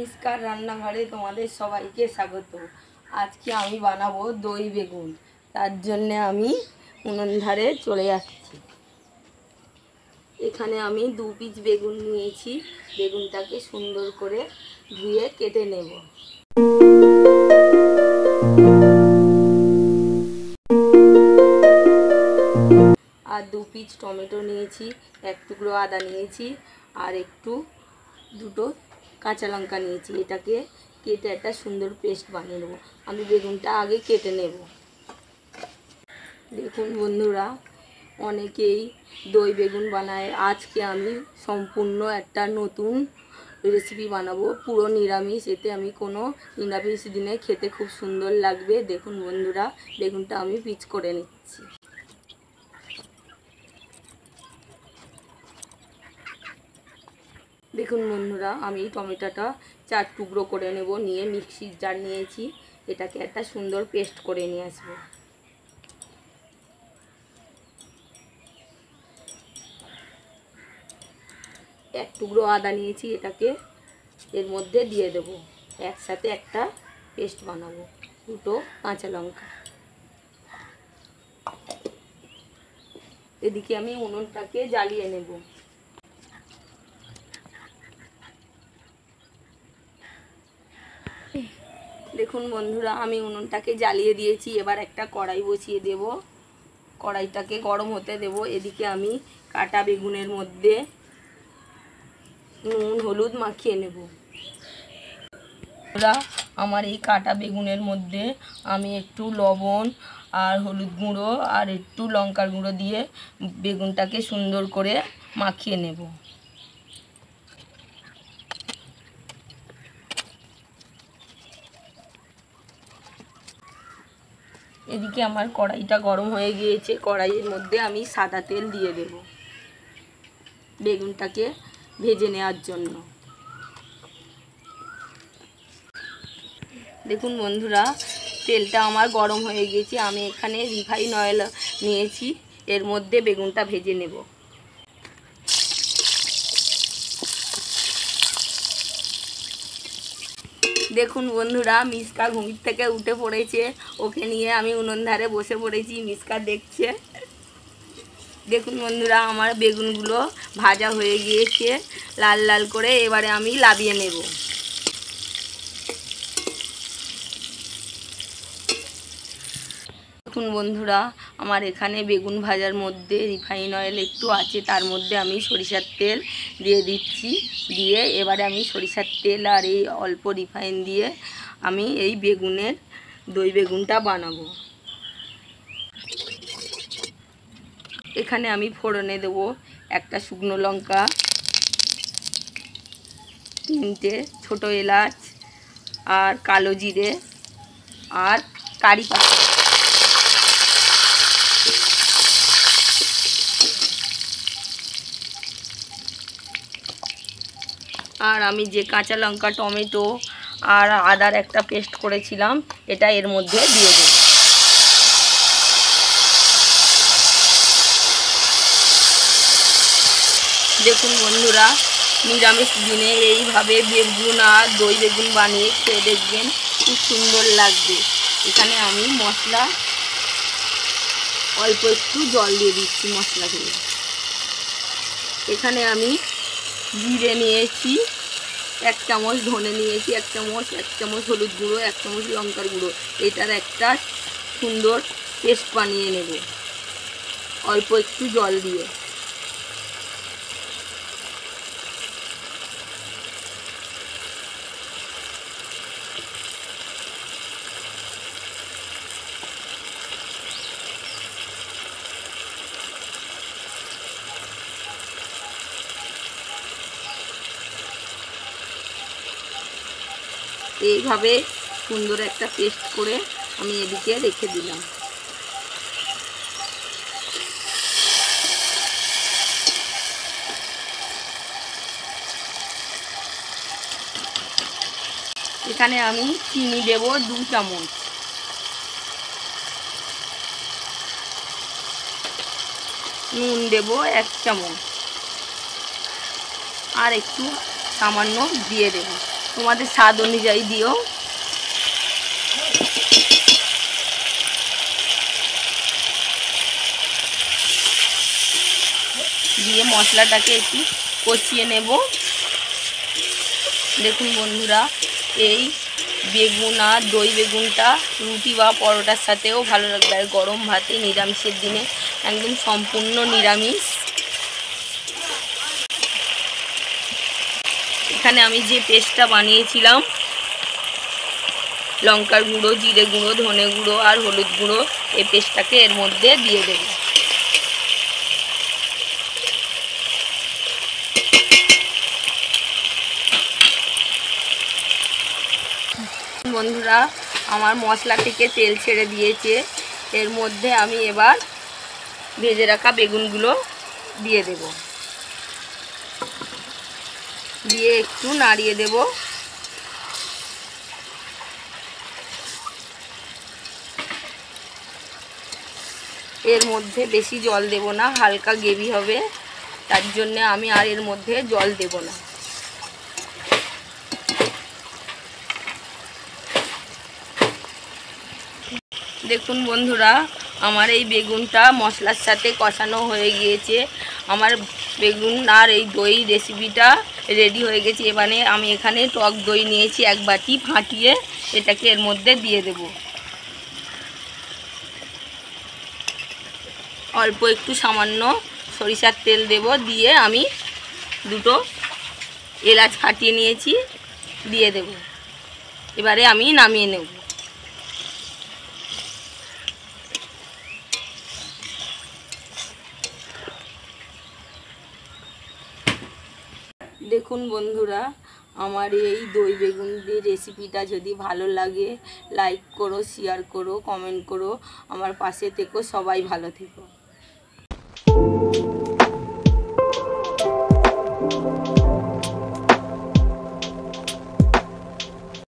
নমস্কার, রান্নাঘরে তোমাদের সবাইকে স্বাগত। আজকে আমি বানাবো দই বেগুন। তার জন্য আমি উনুন ধারে চলে যাচ্ছি। এখানে আমি 2 পিস বেগুন নিয়েছি। বেগুনটাকে সুন্দর করে ধুয়ে কেটে নেব। আর 2 পিস টমেটো নিয়েছি, 1 টুকরো আদা নিয়েছি, আর দুটো কাঁচা লঙ্কা নিয়েছি। এটাকে কেটে একটা সুন্দর পেস্ট বানিয়ে নেব। আমি বেগুনটা আগে কেটে নেব। দেখুন বন্ধুরা, অনেকেই দই বেগুন বানায়। আজকে আমি সম্পূর্ণ একটা নতুন রেসিপি বানাবো, পুরো নিরামিষ। এতে আমি কোনো নিরামিষ দিনে খেতে খুব সুন্দর লাগবে। দেখুন বন্ধুরা, বেগুনটা আমি পিচ করে নিচ্ছি। দেখুন বন্ধুরা, আমি টমেটোটা 4 টুকরো করে নেব। নিয়ে মিক্সির জার নিয়েছি, এটাকে একটা সুন্দর পেস্ট করে নিয়ে আসবো। এক টুকরো আদা নিয়েছি, এটাকে এর মধ্যে দিয়ে দেব। একসাথে একটা পেস্ট বানাবো। দুটো কাঁচা লঙ্কা। এদিকে আমি উনুনটাকে জ্বালিয়ে নেব। দেখুন বন্ধুরা, আমি উনুনটাকে জ্বালিয়ে দিয়েছি। এবার একটা কড়াই বসিয়ে দেব। কড়াইটাকে গরম হতে দেব। এদিকে আমি কাটা বেগুনের মধ্যে নুন হলুদ মাখিয়ে নেব। আমার এই কাটা বেগুনের মধ্যে আমি একটু লবণ আর হলুদ গুঁড়ো আর একটু লঙ্কার গুঁড়ো দিয়ে বেগুনটাকে সুন্দর করে মাখিয়ে নেব। এদিকে আমার কড়াইটা গরম হয়ে গিয়েছে। কড়াইয়ের মধ্যে আমি সাদা তেল দিয়ে দেব বেগুনটাকে ভেজে নেওয়ার জন্য। দেখুন বন্ধুরা, তেলটা আমার গরম হয়ে গিয়েছে। আমি এখানে রিফাইন অয়েল নিয়েছি, এর মধ্যে বেগুনটা ভেজে নেব। দেখুন বন্ধুরা, মিসকা ঘুমির থেকে উঠে পড়েছে। ওকে নিয়ে আমি উনুন ধারে বসে পড়েছি। মিসকা দেখছে। দেখুন বন্ধুরা, আমার বেগুনগুলো ভাজা হয়ে গিয়েছে লাল লাল করে। এবারে আমি নামিয়ে নেব। দেখুন বন্ধুরা, আমার এখানে বেগুন ভাজার মধ্যে রিফাইন অয়েল একটু আছে, তার মধ্যে আমি সরিষার তেল দিয়ে দিচ্ছি। দিয়ে এবারে আমি সরিষার তেল আর এই অল্প রিফাইন দিয়ে আমি এই দই বেগুনটা বানাবো। এখানে আমি ফোড়নে দেব একটা শুকনো লঙ্কা, 3টে ছোটো এলাচ, আর কালো জিরে, আর কারি পাতা। আর আমি যে কাঁচা লঙ্কা, টমেটো আর আদার একটা পেস্ট করেছিলাম, এটা এর মধ্যে দিয়ে দেব। দেখুন বন্ধুরা, নিরামিষ দিনে এইভাবে বেগুন আর দই বেগুন বানিয়ে খেয়ে দেখবেন, খুব সুন্দর লাগবে। এখানে আমি মশলা অল্প একটু জল দিয়ে দিচ্ছি মশলা দিয়ে। এখানে আমি জিরে নিয়েছি 1 চামচ, ধনে নিয়েছি 1 চামচ, 1 চামচ হলুদ গুঁড়ো, 1 চামচ লঙ্কার গুঁড়ো। এটার একটা সুন্দর পেস্ট বানিয়ে নেব অল্প একটু জল দিয়ে। এইভাবে সুন্দর একটা পেস্ট করে আমি এদিকে রেখে দিলাম। এখানে আমি চিনি দেব 2 চামচ, নুন দেব 1 চামচ, আর একটু সামান্য দিয়ে দেব। তোমাদের স্বাদ অনুযায়ী দিও। দিয়ে মশলাটাকে একটু কষিয়ে নেব। দেখুন বন্ধুরা, এই বেগুন আর দই বেগুনটা রুটি বা পরোটার সাথেও ভালো লাগবে, আর গরম ভাতে নিরামিষের দিনে একদম সম্পূর্ণ নিরামিষ। এখানে আমি যে পেস্টটা বানিয়েছিলাম, লঙ্কার গুঁড়ো, জিরে গুঁড়ো, ধনে গুঁড়ো আর হলুদ গুঁড়ো, এই পেস্টটাকে এর মধ্যে দিয়ে দেব। বন্ধুরা, আমার মশলা থেকে তেল ছেড়ে দিয়েছে। এর মধ্যে আমি এবার ভেজে রাখা বেগুনগুলো দিয়ে দেব, দিয়ে একটু নাড়িয়ে দেব। এর মধ্যে বেশি জল দেব না, হালকা গ্রেভি হবে, তার জন্য আমি আর এর মধ্যে জল দেব না। দেখুন বন্ধুরা, আমার এই বেগুনটা মশলার সাথে কষানো হয়ে গিয়েছে। আমার বেগুন আর এই দই রেসিপিটা রেডি হয়ে গেছে। এবারে আমি এখানে টক দই নিয়েছি 1 বাটি, ফাটিয়ে এটাকে এর মধ্যে দিয়ে দেব। অল্প একটু সামান্য সরিষার তেল দেব, দিয়ে আমি 2টো এলাচ ফাটিয়ে নিয়েছি, দিয়ে দেব। এবারে আমি নামিয়ে নেব। দেখুন বন্ধুরা, আমার এই দই বেগুন দিয়ে রেসিপিটা যদি ভালো লাগে, লাইক করো, শেয়ার করো, কমেন্ট করো, আমার পাশে থেকো। সবাই ভালো থেকো।